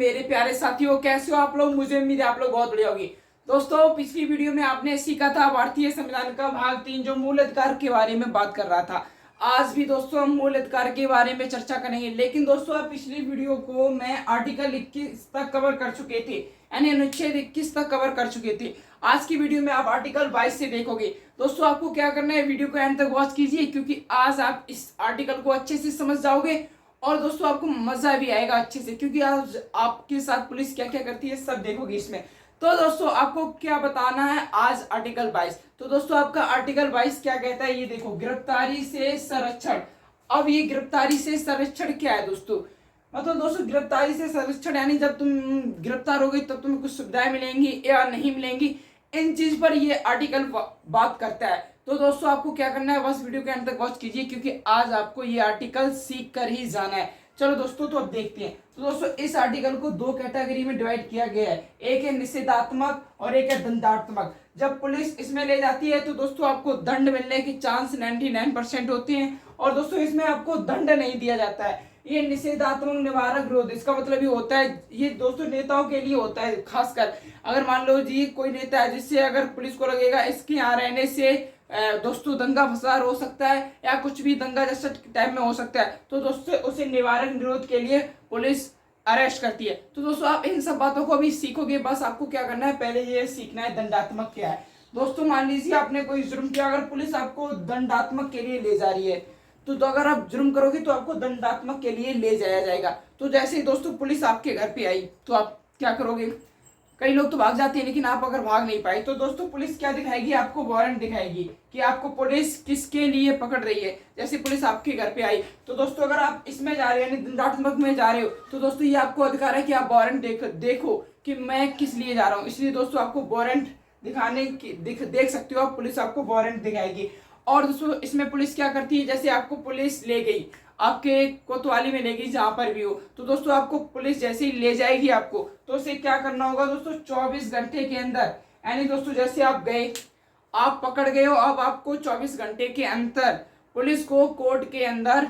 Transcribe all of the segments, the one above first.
मेरे प्यारे साथियों, कैसे हो आप लोग। मुझे उम्मीद है आप लोग बहुत बढ़िया होगी। दोस्तों, पिछली वीडियो में आपने सीखा था भारतीय संविधान का भाग 3 जो मूल अधिकार के बारे में बात कर रहा था। आज भी दोस्तों हम मूल अधिकार के बारे में चर्चा करेंगे, लेकिन दोस्तों आप पिछली वीडियो को मैं आर्टिकल 21 तक कवर कर चुके थे, यानी अनुच्छेद 21 तक कवर कर चुके थे। आज की वीडियो में आप आर्टिकल 22 से देखोगे। दोस्तों आपको क्या करना है, वीडियो को एंड तक वॉच कीजिए, क्योंकि आज आप इस आर्टिकल को अच्छे से समझ जाओगे और दोस्तों आपको मजा भी आएगा अच्छे से, क्योंकि आज आपके साथ पुलिस क्या क्या करती है सब देखोगे इसमें। तो दोस्तों आपको क्या बताना है आज आर्टिकल 22। तो दोस्तों आपका आर्टिकल 22 क्या कहता है, ये देखो, गिरफ्तारी से संरक्षण। अब ये गिरफ्तारी से संरक्षण क्या है दोस्तों, मतलब दोस्तों गिरफ्तारी से संरक्षण यानी जब तुम गिरफ्तार हो गई तब तुम्हें कुछ सुविधाएं मिलेंगी या नहीं मिलेंगी, इन चीज पर ये आर्टिकल बात करता है। तो दोस्तों आपको क्या करना है, बस वीडियो के अंत तक वॉच कीजिए, क्योंकि आज आपको ये आर्टिकल सीख कर ही जाना है। चलो दोस्तों तो अब देखते हैं। तो दोस्तों इस आर्टिकल को दो कैटेगरी में डिवाइड किया गया है, एक है निषेधात्मक और एक है दंडात्मक। जब पुलिस इसमें ले जाती है तो दोस्तों आपको दंड मिलने के चांस 99% होते हैं, और दोस्तों इसमें आपको दंड नहीं दिया जाता है। ये निषेधात्मक निवारक विरोध, इसका मतलब ये होता है, ये दोस्तों नेताओं के लिए होता है खासकर। अगर मान लो जी कोई नेता है जिससे अगर पुलिस को लगेगा इसके यहाँ रहने से दोस्तों दंगा फसाद हो सकता है या कुछ भी दंगा जैसा टाइम में हो सकता है, तो दोस्तों उसे निवारक निरोध के लिए पुलिस अरेस्ट करती है। तो दोस्तों आप इन सब बातों को भी सीखोगे। बस आपको क्या करना है, पहले ये सीखना है दंडात्मक क्या है। दोस्तों मान लीजिए आपने कोई जुर्म किया, अगर पुलिस आपको दंडात्मक के लिए ले जा रही है, तो अगर आप जुर्म करोगे तो आपको दंडात्मक के लिए ले जाया जाएगा। तो जैसे ही दोस्तों पुलिस आपके घर पे आई तो आप क्या करोगे, कई लोग तो भाग जाते हैं, लेकिन आप अगर भाग नहीं पाए तो दोस्तों पुलिस क्या दिखाएगी, आपको वारंट दिखाएगी कि आपको पुलिस किसके लिए पकड़ रही है। जैसे पुलिस आपके घर पे आई तो दोस्तों अगर आप इसमें जा रहे हो यानी दंडात्मक में जा रहे हो, तो दोस्तों ये आपको अधिकार है कि आप वारंट देखो कि मैं किस लिए जा रहा हूँ। इसलिए दोस्तों आपको वारंट दिखाने की देख सकते हो आप, पुलिस आपको वारंट दिखाएगी। और दोस्तों इसमें पुलिस क्या करती है, जैसे आपको पुलिस ले गई आपके कोतवाली में ले गई जहां पर भी हो, तो दोस्तों आपको पुलिस जैसे ही ले जाएगी आपको, तो उसे क्या करना होगा दोस्तों, 24 घंटे के अंदर, यानी दोस्तों जैसे आप गए, आप पकड़ गए हो, अब आपको 24 घंटे के अंदर पुलिस को कोर्ट के अंदर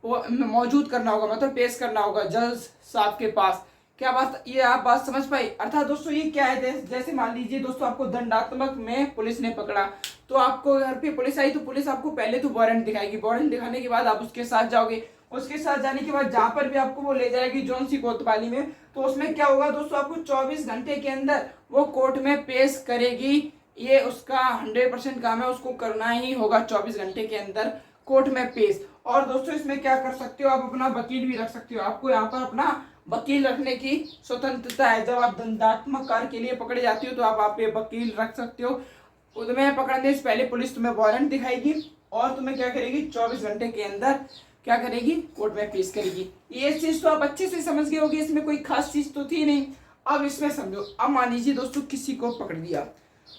मौजूद करना होगा, मतलब पेश करना होगा जज साहब के पास। क्या बात, ये आप बात समझ पाई। अर्थात दोस्तों ये क्या है, जैसे मान लीजिए दोस्तों आपको दंडात्मक में पुलिस ने पकड़ा, तो आपको घर पे पुलिस आई, तो पुलिस आपको पहले तो वारंट दिखाएगी, वारंट दिखाने के बाद आप उसके साथ जाओगे, उसके साथ जाने के बाद जहां पर भी आपको वो ले जाएगी जौन सी कोतवाली में, तो उसमें क्या होगा दोस्तों, आपको 24 घंटे के अंदर वो कोर्ट में पेश करेगी। ये उसका 100% काम है, उसको करना ही होगा 24 घंटे के अंदर कोर्ट में पेश। और दोस्तों इसमें क्या कर सकते हो, आप अपना वकील भी रख सकते हो, आपको यहाँ पर अपना वकील रखने की स्वतंत्रता है। जब आप दंडात्मक कार्य के लिए पकड़े जाती हो तो आप ये वकील रख सकते हो। तुम्हें पकड़ने से पहले पुलिस तुम्हें वारंट दिखाएगी और तुम्हें क्या करेगी, 24 घंटे के अंदर क्या करेगी, कोर्ट में पेश करेगी। ये चीज तो आप अच्छे से समझ गए होगी, इसमें कोई खास चीज तो थी नहीं। अब इसमें समझो, अब मान लीजिए दोस्तों किसी को पकड़ दिया,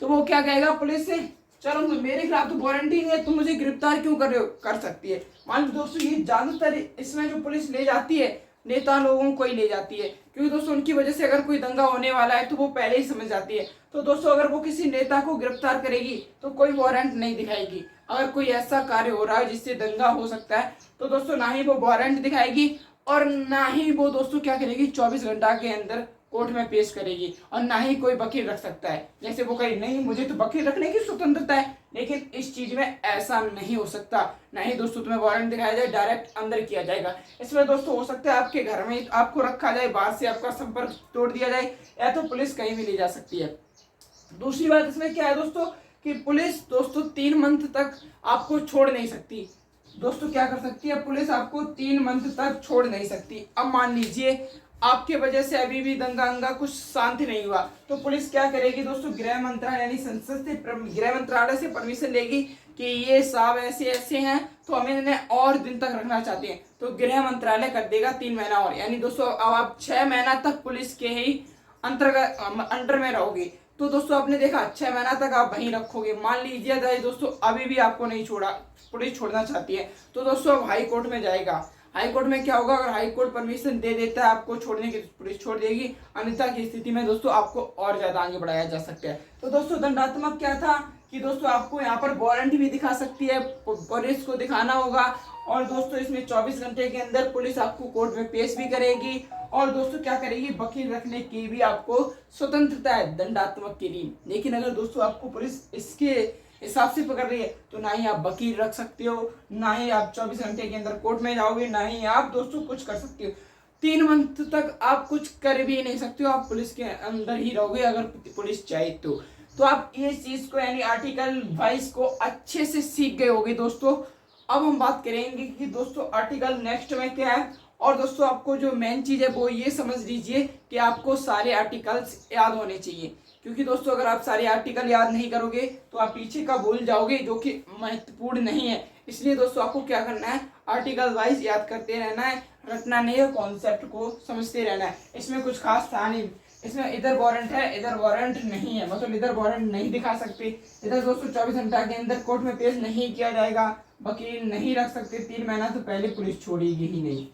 तो वो क्या कहेगा पुलिस से, चलो मेरे खिलाफ तो वारंट ही नहीं है, तुम मुझे गिरफ्तार क्यों कर रहे हो, कर सकती है। मान लो दोस्तों ये ज्यादातर इसमें जो पुलिस ले जाती है नेता लोगों को ही ले जाती है, क्योंकि दोस्तों उनकी वजह से अगर कोई दंगा होने वाला है तो वो पहले ही समझ जाती है। तो दोस्तों अगर वो किसी नेता को गिरफ्तार करेगी तो कोई वारंट नहीं दिखाएगी। अगर कोई ऐसा कार्य हो रहा है जिससे दंगा हो सकता है तो दोस्तों ना ही वो वारंट दिखाएगी और ना ही वो दोस्तों क्या करेगी, 24 घंटा के अंदर कोर्ट में पेश करेगी, और ना ही कोई वकील रख सकता है। जैसे वो कहे नहीं मुझे तो वकील रखने की स्वतंत्रता है, लेकिन इस चीज में ऐसा नहीं हो सकता। नहीं दोस्तों तुम्हें वारंट दिखाया जाए, डायरेक्ट अंदर किया जाएगा। इसमें दोस्तों हो सकता है आपके घर में आपको रखा जाए, बाहर से आपका संपर्क तोड़ दिया जाए, या तो पुलिस कहीं भी ले जा सकती है। दूसरी बात इसमें क्या है दोस्तों, कि पुलिस दोस्तों 3 मंथ तक आपको छोड़ नहीं सकती। दोस्तों क्या कर सकती है पुलिस, आपको 3 मंथ तक छोड़ नहीं सकती। अब मान लीजिए आपके वजह से अभी भी दंगा अंगा कुछ शांत नहीं हुआ, तो पुलिस क्या करेगी दोस्तों, गृह मंत्रालय यानी संसद से, गृह मंत्रालय से परमिशन लेगी कि ये साहब ऐसे ऐसे हैं तो हमें इन्हें और दिन तक रखना चाहते हैं, तो गृह मंत्रालय कर देगा 3 महीना और, यानी दोस्तों अब आप 6 महीना तक पुलिस के ही अंतर्गत अंडर में रहोगे। तो दोस्तों आपने देखा 6 महीना तक आप वहीं रखोगे। मान लीजिए दोस्तों अभी भी आपको नहीं छोड़ा, पुलिस छोड़ना चाहती है, तो दोस्तों अब हाई कोर्ट में जाएगा। हाई कोर्ट में क्या होगा, अगर हाई कोर्ट परमिशन दे देता है आपको छोड़ने की, पुलिस छोड़ देगी, अन्यथा की स्थिति में दोस्तों आपको और ज्यादा आगे बढ़ाया जा सकता है। तो दोस्तों दंडात्मक क्या था कि दोस्तों आपको यहाँ पर वारंट भी दिखा सकती है, पुलिस को दिखाना होगा, और दोस्तों इसमें 24 घंटे के अंदर पुलिस आपको कोर्ट में पेश भी करेगी और दोस्तों क्या करेगी, वकील रखने की भी आपको स्वतंत्रता है दंडात्मक के लिए। लेकिन अगर दोस्तों आपको पुलिस इसके हिसाब से पकड़ रही है तो ना ही आप वकील रख सकते हो, ना ही आप 24 घंटे के अंदर कोर्ट में जाओगे, ना ही आप दोस्तों कुछ कर सकते हो। 3 मंथ तक आप कुछ कर भी नहीं सकते हो, आप पुलिस के अंदर ही रहोगे अगर पुलिस चाहे तो आप ये चीज को यानी आर्टिकल 22 को अच्छे से सीख गए होगे दोस्तों। अब हम बात करेंगे कि दोस्तों आर्टिकल नेक्स्ट में क्या है। और दोस्तों आपको जो मेन चीज है वो ये समझ लीजिए कि आपको सारे आर्टिकल्स याद होने चाहिए, क्योंकि दोस्तों अगर आप सारे आर्टिकल याद नहीं करोगे तो आप पीछे का भूल जाओगे, जो कि महत्वपूर्ण नहीं है। इसलिए दोस्तों आपको क्या करना है, आर्टिकल वाइज याद करते रहना है, रटना नहीं है, कॉन्सेप्ट को समझते रहना है। इसमें कुछ खास था नहीं, इसमें इधर वारंट है इधर वारंट नहीं है, मतलब इधर वारंट नहीं दिखा सकते, इधर दोस्तों 24 घंटा के अंदर कोर्ट में पेश नहीं किया जाएगा, वकील नहीं रख सकते, 3 महीना तो पहले पुलिस छोड़ेगी ही नहीं।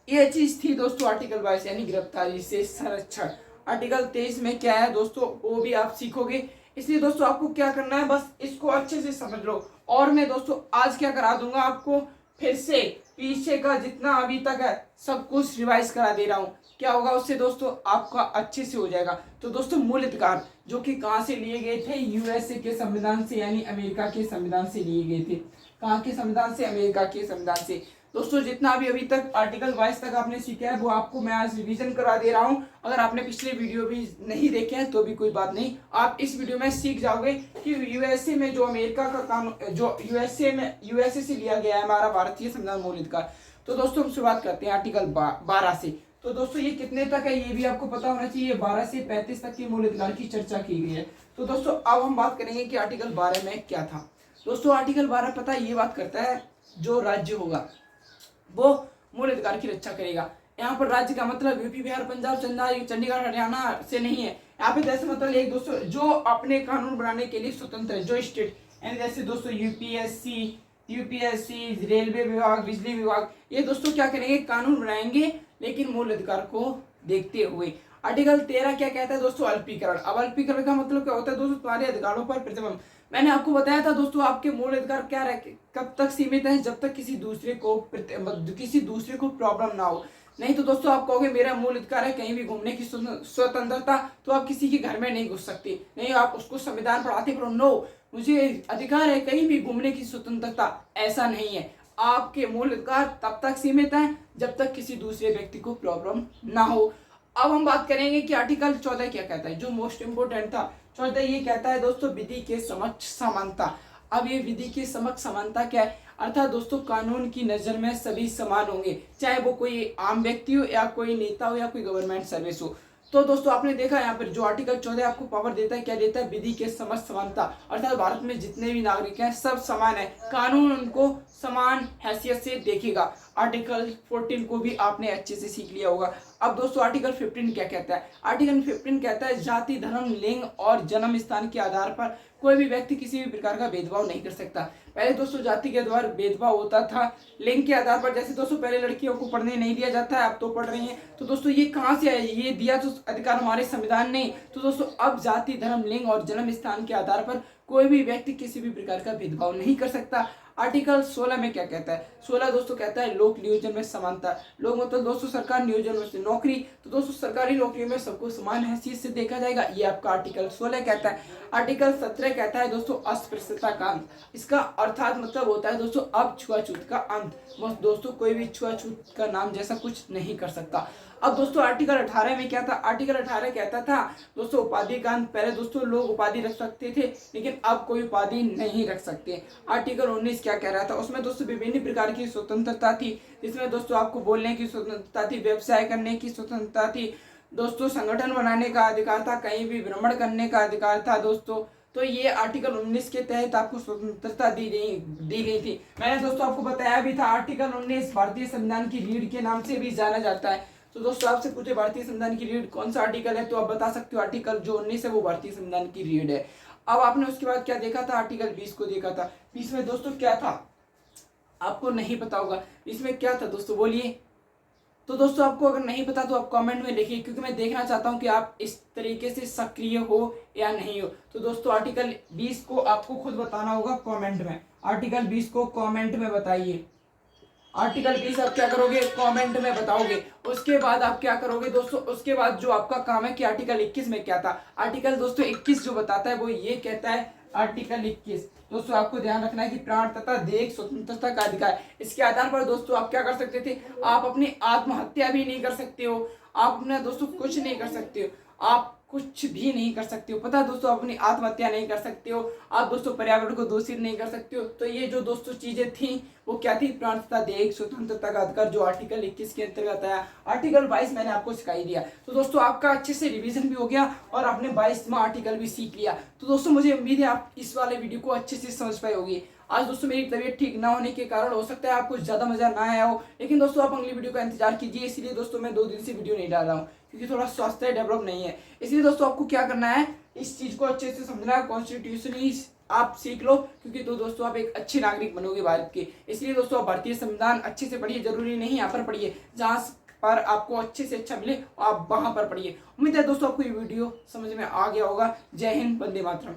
ये चीज थी दोस्तों आर्टिकल 22 यानी गिरफ्तारी से संरक्षण। आर्टिकल 23 में क्या है दोस्तों वो भी आप सीखोगे। इसलिए दोस्तों आपको क्या करना है, बस इसको अच्छे से समझ लो। और मैं दोस्तों आज क्या करा दूंगा आपको, फिर से पीछे का जितना अभी तक है सब कुछ रिवाइज करा दे रहा हूँ। क्या होगा उससे दोस्तों, आपका अच्छे से हो जाएगा। तो दोस्तों मूल अधिकार जो कि कहाँ से लिए गए थे, यूएसए के संविधान से यानी अमेरिका के संविधान से लिए गए थे। कहाँ के संविधान से, अमेरिका के संविधान से। दोस्तों जितना भी अभी तक आर्टिकल 22 तक आपने सीखा है वो आपको मैं आज रिवीजन करा दे रहा हूँ। अगर आपने पिछले वीडियो भी नहीं देखे हैं तो भी कोई बात नहीं, आप इस वीडियो में सीख जाओगे कि यूएसए में जो अमेरिका का कानून, जो यूएसए से लिया गया है हमारा भारतीय संविधान मूल अधिकार। तो दोस्तों हम शुरुआत करते हैं आर्टिकल 12 से। तो दोस्तों ये कितने तक है ये भी आपको पता होना चाहिए, 12 से 35 तक के मूल अधिकार की चर्चा की गई है। तो दोस्तों अब हम बात करेंगे कि आर्टिकल 12 में क्या था। दोस्तों आर्टिकल 12 पता ये बात करता है, जो राज्य होगा वो मूल अधिकार की रक्षा करेगा। यहाँ पर राज्य का मतलब यूपी बिहार पंजाब चंडीगढ़ हरियाणा से नहीं है। यहाँ पे जैसे मतलब एक दोस्तों जो अपने कानून बनाने के लिए स्वतंत्र है, जो स्टेट यानी जैसे दोस्तों यूपीएससी रेलवे विभाग, बिजली विभाग, ये दोस्तों क्या करेंगे, कानून बनाएंगे लेकिन मूल अधिकार को देखते हुए। आर्टिकल 13 क्या कहता है दोस्तों, अल्पीकरण। अब अल्पीकरण का मतलब क्या होता है दोस्तों, तुम्हारे अधिकारों पर प्रतिबंध। मैंने आपको बताया था दोस्तों आपके मूल अधिकार क्या रहे, कब तक सीमित है, जब तक किसी दूसरे को प्रॉब्लम ना हो। नहीं तो दोस्तों आप कहोगे मेरा मूल अधिकार है कहीं भी घूमने की स्वतंत्रता, तो आप किसी के घर में नहीं घुस सकते, नहीं आप उसको संविधान पढ़ाते पढ़ो, नो मुझे अधिकार है कहीं भी घूमने की स्वतंत्रता, ऐसा नहीं है। आपके मूल अधिकार तब तक सीमित है जब तक किसी दूसरे व्यक्ति को प्रॉब्लम ना हो। अब हम बात करेंगे कि आर्टिकल 14 क्या कहता है, जो मोस्ट इंपोर्टेंट था। 14 ये कहता है दोस्तों विधि के समक्ष समानता। अब ये विधि के समक्ष समानता क्या है, अर्थात दोस्तों कानून की नजर में सभी समान होंगे, चाहे वो कोई आम व्यक्ति हो या कोई नेता हो या कोई गवर्नमेंट सर्विस हो। तो दोस्तों आपने देखा यहाँ पर जो आर्टिकल 14 आपको पावर देता है, क्या देता है, विधि के समक्ष समानता। अर्थात भारत में जितने भी नागरिक हैं सब समान है, कानून उनको समान हैसियत से देखेगा। आर्टिकल 14 को भी आपने अच्छे से सीख लिया होगा। अब दोस्तों आर्टिकल 15 क्या कहता है, आर्टिकल 15 कहता है जाति धर्म लिंग और जन्म स्थान के आधार पर कोई भी व्यक्ति किसी भी प्रकार का भेदभाव नहीं कर सकता। पहले दोस्तों जाति के द्वारा भेदभाव होता था, लिंग के आधार पर, जैसे दोस्तों पहले लड़कियों को पढ़ने नहीं दिया जाता है, अब तो पढ़ रही हैं। तो दोस्तों ये कहाँ से है, ये दिया तो अधिकार हमारे संविधान ने। तो दोस्तों अब जाति धर्म लिंग और जन्म स्थान के आधार पर कोई भी व्यक्ति किसी भी प्रकार का भेदभाव नहीं कर सकता। आर्टिकल 16 में क्या कहता है, 16 दोस्तों कहता है लोक नियोजन में समानता। लोग मतलब दोस्तों सरकार नियोजन में से नौकरी, तो दोस्तों सरकारी नौकरी में सबको समान हैसियत से देखा जाएगा, ये आपका आर्टिकल 16 कहता है। आर्टिकल 17 कहता है दोस्तों अस्पृश्यता का अंत। इसका अर्थात मतलब होता है दोस्तों अब छुआछूत का अंत। बस दोस्तों कोई भी छुआछूत का नाम जैसा कुछ नहीं कर सकता। अब दोस्तों आर्टिकल 18 में क्या था, आर्टिकल 18 कहता था दोस्तों उपाधि का अंत। पहले दोस्तों लोग उपाधि रख सकते थे लेकिन अब कोई उपाधि नहीं रख सकते। आर्टिकल 19 क्या कह रहा था, उसमें दोस्तों विभिन्न प्रकार की स्वतंत्रता थी, जिसमें दोस्तों आपको बोलने की स्वतंत्रता थी, व्यवसाय करने की स्वतंत्रता थी, दोस्तों संगठन बनाने का अधिकार था, कहीं भी भ्रमण करने का अधिकार था दोस्तों। तो ये आर्टिकल 19 के तहत आपको स्वतंत्रता दी गई थी। मैंने दोस्तों आपको बताया भी था आर्टिकल 19 भारतीय संविधान की रीढ़ के नाम से भी जाना जाता है। तो दोस्तों आपसे पूछे भारतीय संविधान की रीढ़ कौन सा आर्टिकल है, तो आप बता सकते हो आर्टिकल जो 19 है वो भारतीय संविधान की रीढ़ है। अब आपने उसके बाद क्या देखा था, आर्टिकल 20 को देखा था। 20 में दोस्तों क्या था आपको नहीं पता होगा, इसमें क्या था दोस्तों बोलिए। तो दोस्तों आपको अगर नहीं पता तो आप कमेंट में लिखिए, क्योंकि मैं देखना चाहता हूं कि आप इस तरीके से सक्रिय हो या नहीं हो। तो दोस्तों आर्टिकल 20 को आपको खुद बताना होगा कमेंट में, आर्टिकल 20 को कमेंट में बताइए। आर्टिकल 20 आप क्या करोगे, कमेंट में बताओगे। उसके बाद आप क्या करोगे दोस्तों, उसके बाद जो आपका काम है कि आर्टिकल 21 में क्या था। आर्टिकल दोस्तों 21 जो बताता है वो ये कहता है, आर्टिकल 21 दोस्तों आपको ध्यान रखना है कि प्राण तथा देह स्वतंत्रता का अधिकार। इसके आधार पर दोस्तों आप क्या कर सकते थे, आप अपनी आत्महत्या भी नहीं कर सकते हो, आप अपना दोस्तों कुछ नहीं कर सकते हो, आप कुछ भी नहीं कर सकते हो। पता है दोस्तों, आप अपनी आत्महत्या नहीं कर सकते हो, आप दोस्तों पर्यावरण को दूषित नहीं कर सकते हो। तो ये जो दोस्तों चीजें थी वो क्या थी, प्राण तथा देह स्वतंत्रता का अधिकार जो आर्टिकल 21 के अंतर्गत आया। आर्टिकल 22 मैंने आपको सिखाई दिया। तो दोस्तों आपका अच्छे से रिवीजन भी हो गया और आपने 22वां आर्टिकल भी सीख लिया। तो दोस्तों मुझे उम्मीद है आप इस वाले वीडियो को अच्छे से समझ पाए होगी। आज दोस्तों मेरी तबीयत ठीक ना होने के कारण हो सकता है आपको ज्यादा मजा ना आया हो, लेकिन दोस्तों आप अगली वीडियो का इंतजार कीजिए। इसलिए दोस्तों मैं 2 दिन से वीडियो नहीं डाल रहा हूँ क्योंकि थोड़ा स्वास्थ्य डेवलप नहीं है। इसलिए दोस्तों आपको क्या करना है, इस चीज को अच्छे से समझना है, कॉन्स्टिट्यूशन आप सीख लो, क्योंकि तो दोस्तों आप एक अच्छे नागरिक बनोगे भारत के। इसलिए दोस्तों आप भारतीय संविधान अच्छे से पढ़िए, जरूरी नहीं यहाँ पर पढ़िए, जहाँ पर आपको अच्छे से अच्छा मिले आप वहां पर पढ़िए। उम्मीद है दोस्तों आपको ये वीडियो समझ में आ गया होगा। जय हिंद, वंदे मातरम।